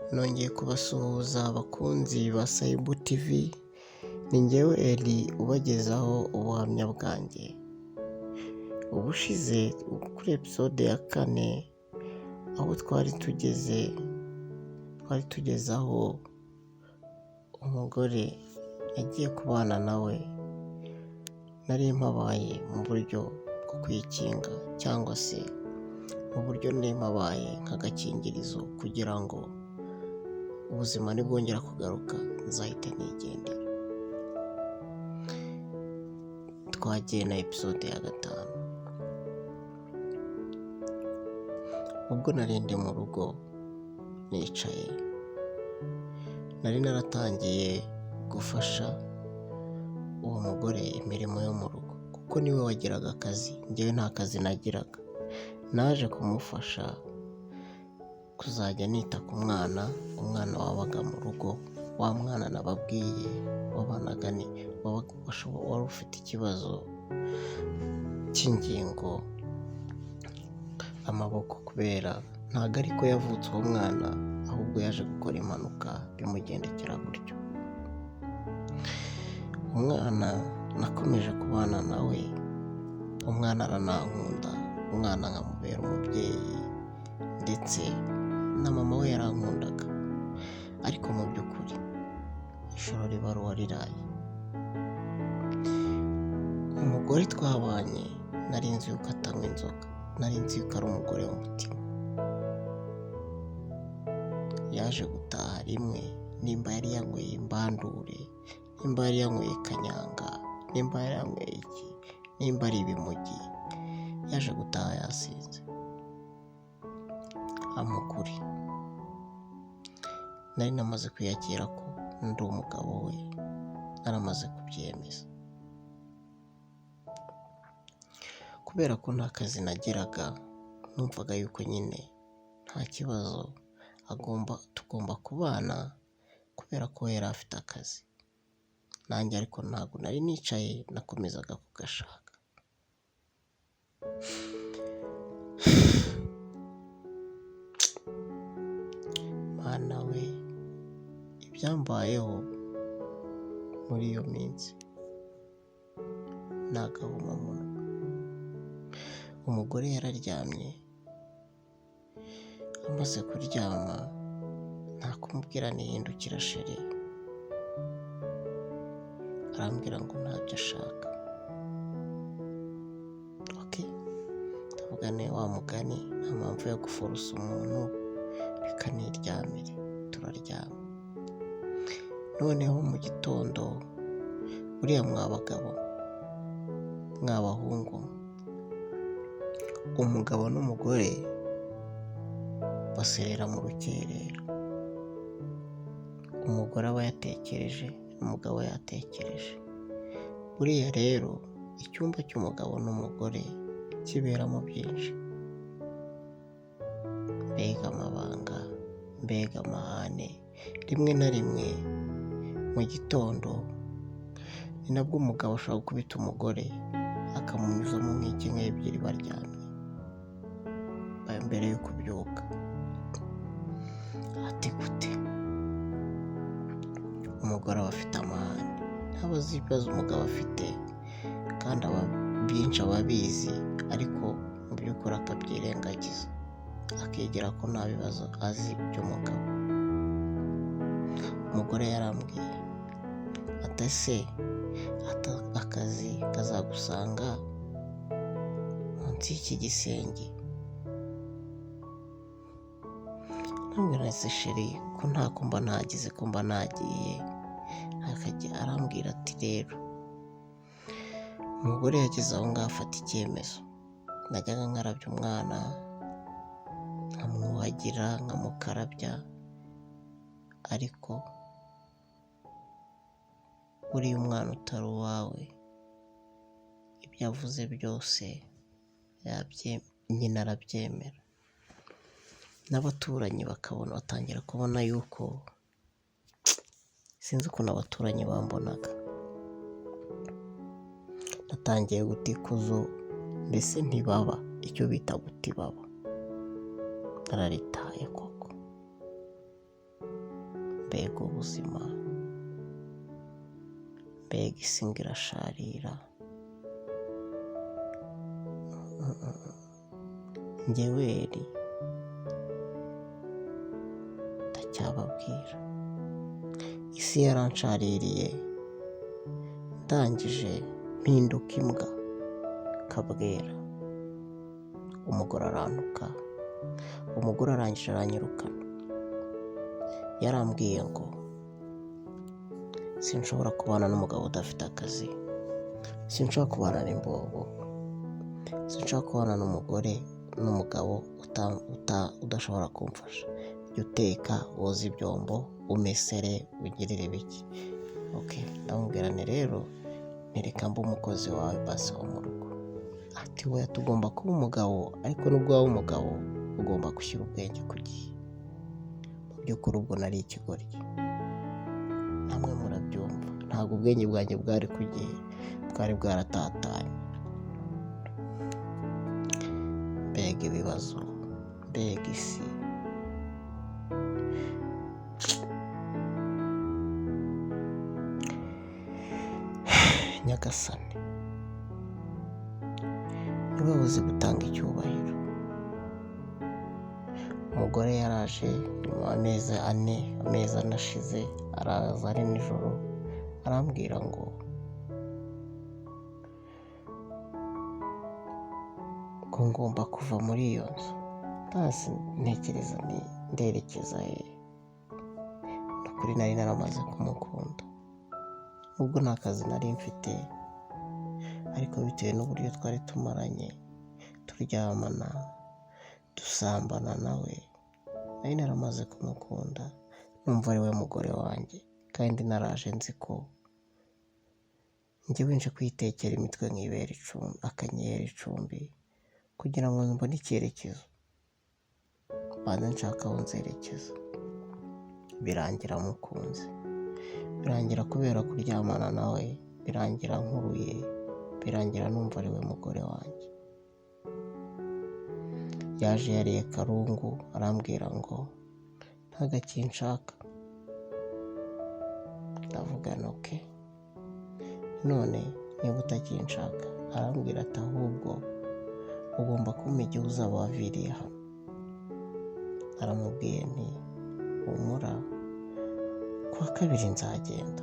Nongeye kubasuhuza abakunzi ba Saibu TV, ni njyewe Eli ubagezaho ubuhamya bwanjye. Ubushize kuri episode ya 4 aho twari tugeze aho umugore yagiye kubana nawe, nari mpabaye mu buryo bwo kwikinga cyangwa se mu buryo nari mpabaye nk'agakingirizo kugira ngo ubuzima nibwongera kugaruka nzahite nigendera. Twagiye na episode ya 5. Ubwo narindi mu rugo nicaye, nari naratangiye gufasha uwo mugore imirimo yo mu rugo kuko niwe wagiraga akazi, njyewe nta kazi nagiraga. Naje kumufasha kuzajya nita ku umwana wabaga mu rugo, wa mwana nababwiye wabanaga wari ufite ikibazo cy'ingingo amaboko, kubera ntabwo ariko yavutse uwo mwana, ahubwo yaje gukora impanuka bimugendekera gutyo. Umwana nakomeje kubana nawe, umwana aranankunda, umwana nkamubera umubyeyi ndetse na mama we yarankundaga, ariko mu by'ukuri ijoro riba riraye. Umugore twabanye nari nzi yuko atanywa inzoga, nari nzi yuko ari umugore w'umutima. Yaje gutaha rimwe, nimba yari yanyweye imbandure, nimba yari yanyweye kanyanga, nimba yari yanyweye iki, nimba ari ibimugi, yaje gutaha yasinze. Amukuri nari namaze kwiyakira ko ndi umugabo we, naramaze kubyemeza. Kubera ko nta kazi nagiraga, numvaga yuko nyine nta kibazo, tugomba kubana kubera ko yari afite akazi. Nanjye ariko ntabwo nari nicaye, nakomezaga kugashaka. Mana we, ibyambayeho muri iyo minsi ni agahomamunwa. Umugore yararyamye, amaze kuryama nta kumubwira nihindukira sheri, arambwira ngo ntabyo ashaka. Ndavuga ne wa mugani, nta mpamvu yo gufurusa umuntu, reka niryamire. Turaryama. Noneho mu gitondo, buriya mwabagabo mwabahungu, umugabo n'umugore baserera mu rukerera. Umugore aba yatekereje, umugabo yatekereje. Buriya rero icyumba cy'umugabo n'umugore kiberamo byinshi, mbega amabanga, mbega amahane. Rimwe na rimwe mu gitondo ni nabwo umugabo ashobora gukubita umugore akamunyuzamo nk'inshyi ebyiri baryamye mbere yo kubyuka. Ati gute? Umugore aba afite amahane, ntabazi ibibazo umugabo afite, kandi byinshi aba abizi, ariko mu by'ukuri akabyirengagiza, akegera ko nta bibazo azi by'umugabo. Umugore yarambwiye ati ese akazi kazagusanga munsi y'iki gisenge? Nambwira ese sheri, ko nta kumba nagize, kumba nagiye. Arambwira ati rero, umugore yageze aho ngaho afata icyemezo. Najyaga nkarabya umwana, nkamwuhagira, nkamukarabya, ariko buriya umwana utari uwawe, ibyo avuze byose nyina arabyemera. N'abaturanyi batangira kubona yuko, sinzi ukuntu abaturanyi bambonaga, natangiye guta ikuzo, mbese ntibaba, icyo bita guta ibaba. nararitaye koko. mbega ubuzima, mbega isi ngo irasharira. Njyeweri ndacyababwira, isi yarancaririye, ndangije mpinduka imbwa kabwera. Umugore arantuka, umugore arangije aranyirukana. Yarambwiye ngo sinshobora kubana n'umugabo udafite akazi, sinshobora kubana n'imbobo, sinshobora kubana n'umugabo udashobora kumfasha. Jya uteka, woza ibyombo, umesere, ugirire ibiki. Ndamubwira nti rero ntireka mbe umukozi wawe basi wo mu rugo. Ati we tugomba kuba umugabo, ariko nubwo waba umugabo ugomba gushyira ubwenge ku gihe. Mu by'ukuri ubwo nari ikigoryi, namwe murabyumva, ntabwo ubwenge bwanjye bwari ku gihe, bwari bwaratatanye. Mbega ibibazo, mbega isi. Nyagasani niwe uzi gutanga icyubahiro. Umugore yaraje nyuma y'amezi ane ashize, araza ari nijoro arambwira ngo ngomba kuva muri iyo nzu. Basi ntekereza nderekeza he? Nukuri nari naramaze kumukunda, nubwo nta kazi nari mfite, ariko bitewe n'uburyo twari tumaranye, turyamana, dusambana nawe, nari naramaze kumukunda, numva ari we mugore wanjye. Kandi naraje nzi ko njyewe nje kwitekera imitwe nkibera akanyera icumbi, kugira ngo mbone icyerekezo, banze nshaka aho nzerekeza. Birangira mukunze, birangira kubera kuryamana nawe, birangira nkuruye, birangira numva ari we mugore wanjye. Yaje yariye karungu, arambwira ngo ntagakinshaka. Ndavuga nti none niba utakinshaka, arambwira ati ahubwo ugomba kumpa igihe uzaba waviriye hano. Aramubwiye nti humura, kuwa kabiri nzagenda.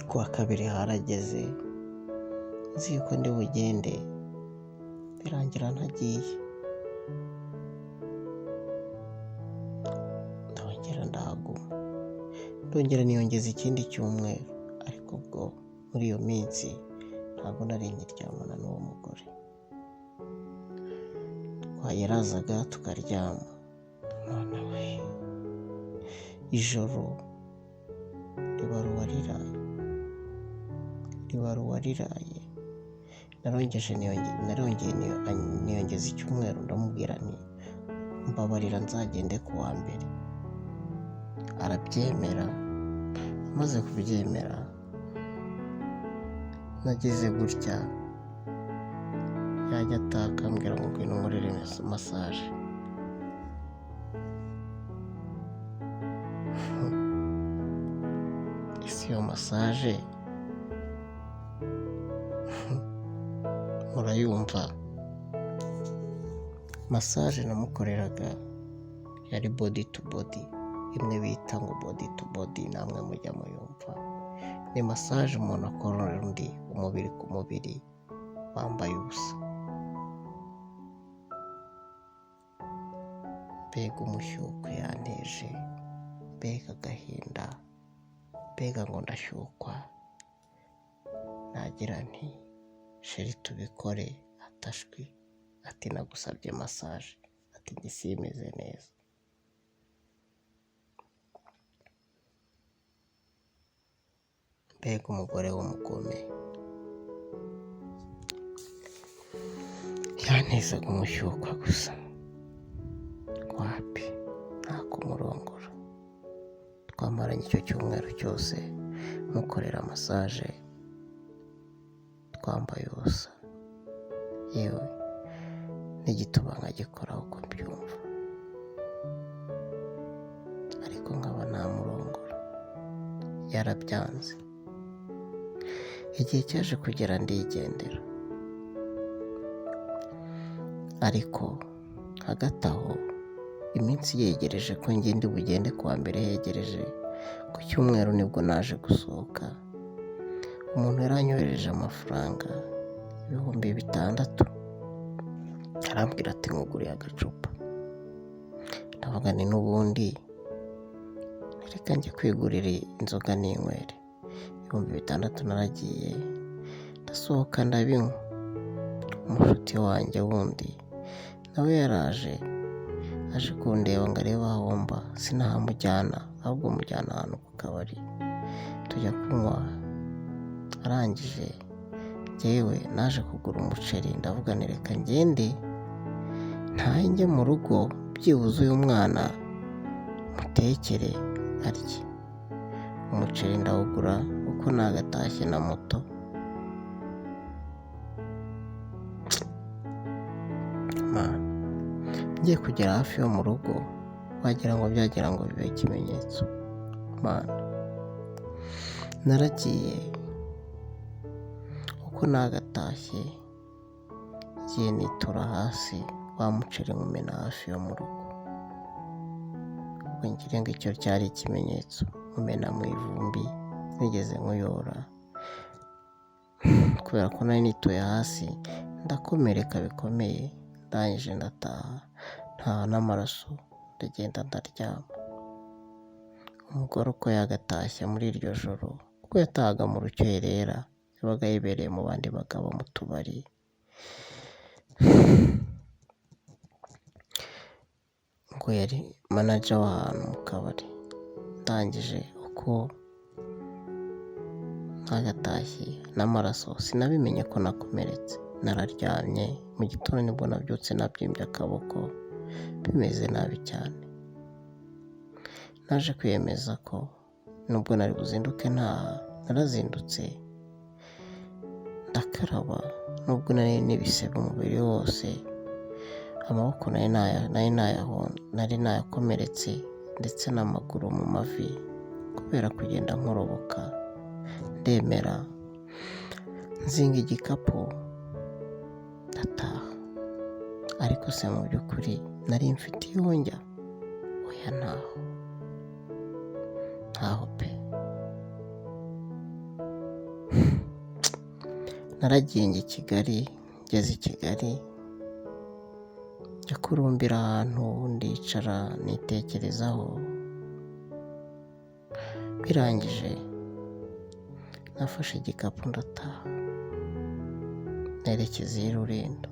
Kuwa kabiri harageze, nzi yuko ndi bugende, birangira ntagiye. Ndongera ndahaguma, ndongera niyongeza ikindi cyumweru, ariko ubwo muri iyo minsi ntabwo nari nkiryamana n'uwo mugore. Yarazaga tukaryama, none we ijoro ribaruwa riraye. Narongeye niyongeza icyumweru, ndamubwira nti mbabarira nzagende ku wa mbere. Arabyemera. Amaze kubyemera, nagize gutya, yajya ataka ambwira ngo ngwino nkorere masaje. Isi iyo masaje murayumva? Masaje namukoreraga yari body to body, imwe bita ngo body to body, namwe mujya muyumva. Ni masaje umuntu akorera undi umubiri ku mubiri, wambaye ubusa. Mbega umushyuko yanteje, mbega agahinda, mbega ngo ndashyukwa. Nagira nti sheri tubikore, atashwi, ati nagusabye masaje, ati njye simeze neza. Mbega umugore w'umugome, yantezaga umushyukwa gusa. Wapi, nta kumurongora. Twamaranye icyo cyumweru cyose mukorera masaje, twambaye ubusa, yewe n'igituba nkagikoraho uko mbyumva. yarabyanze. Igihe cyaje kugera ndigendera, ariko hagati aho iminsi yegereje ko njye ndi bugende kuwa mbere yegereje, ku cyumweru nibwo naje gusohoka. Umuntu yaranyohereje amafaranga 6,000, arambwira ati nkuguriye agacupa. Ndavuga ni n'ubundi reka njye kwigurira inzoga n'inywere. 6,000 naragiye ndasohoka ndabinywa. Umushuti wanjye wundi nawe yaraje aje kundeba ngo arebe aho mba, sinahamujyana ahubwo mujyana ahantu ku kabari tujya kunywa. Arangije njyewe naje kugura umuceri, ndavuga ni reka ngende ntahe njye mu rugo byibuze uyu mwana mutekere arye. Umuceri ndawugura kuko nagatashye na moto. Ngiye kugera hafi yo mu rugo wagira ngo byagira ngo bibe ikimenyetso. Naragiye uko nagatashye ngiye nitura hasi, wa muceri nkumena hafi yo mu rugo. Ubwo ngira ngo icyo cyari ikimenyetso, nkumena mu ivumbi nigeze nkuyora. Kubera ko nari nituye hasi ndakomereka bikomeye, ndangije ndataha ntaha n'amaraso, ndagenda ndaryama. Umugore uko yagatashye muri iryo joro, kuko yatahaga mu rukerera, yabaga yibereye mu bandi bagabo mu tubari. Ngo yari manager w'ahantu mu kabari. Ndangije uko nagatashye n'amaraso sinabimenye ko nakomeretse. Nararyamye, mu gitondo nibwo nabyutse nabyimbye akaboko, bimeze nabi cyane. Naje kwiyemeza ko nubwo nari buzinduke ntaha, narazindutse ndakaraba. Nubwo nari n'ibisebe umubiri wose, amaboko nari nayakomeretse ndetse n'amaguru mu mavi kubera kugenda nkoroboka. Ndemera nzinga igikapu ndataha. Ariko se mu by'ukuri nari mfite iyo njya? Oya, ntaho pe. Naragiye njya i Kigali, ngeze i Kigali njya kurumbira ahantu ndicara nitekerezaho. Birangije nafashe igikapu ndataha, nerekeza i Rulindo.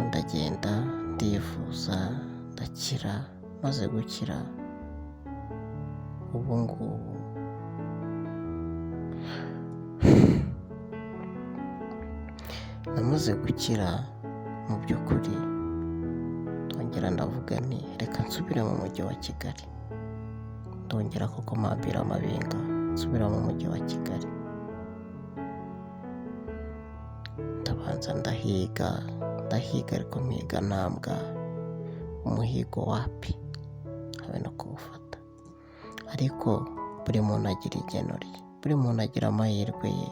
Ndagenda ndivuza ndakira. Maze gukira ubu ngubu namaze gukira mu by'ukuri. Ndongera ndavuga nti reka nsubire mu mujyi wa Kigali. Ndongera koko mpambira amabinga nsubira mu mujyi wa Kigali. Ndabanza ndahiga ariko mpiga ntambwa. Umuhigo wapi, habe no kuwufata. Ariko buri muntu agira igeno rye, buri muntu agira amahirwe ye.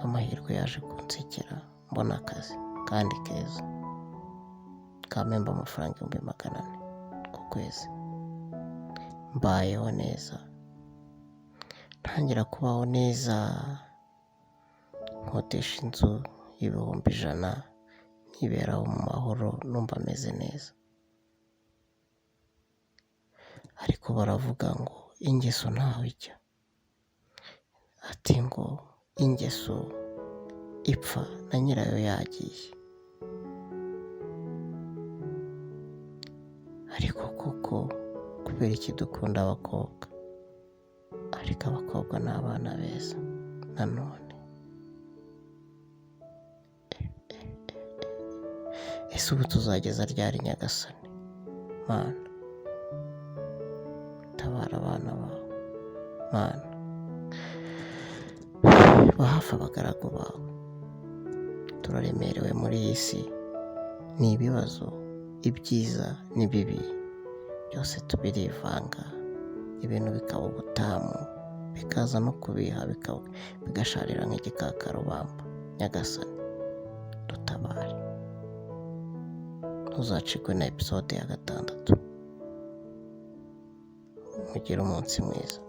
Amahirwe yaje kunsekera, mbona akazi kandi keza kampemba amafaranga 400 ku kwezi. Mbayeho neza, ntangira kubaho neza, nkodesha inzu y'100,000, niberaho mu mahoro, numva meze neza. Ariko baravuga ngo ingeso ntaho ijya. Ati ngo ingeso ipfa na nyirayo yagiye. Ariko koko kubera iki dukunda abakobwa? Ariko abakobwa ni abana beza nanone. Ese ubu tuzageza ryari Nyagasani? Mana, tabara abana bawe. Mana, ba hafi abagaragu bawe. Turaremerewe muri iyi si n'ibibazo, ibyiza n'ibibi byose tubirivanga. ibintu bikaba ubutamu, bikaza no kubiha bigasharira nk'igikakarubamba. Nyagasani dutabare. Ntuzacikwe na episode ya 6. Mugire umunsi mwiza.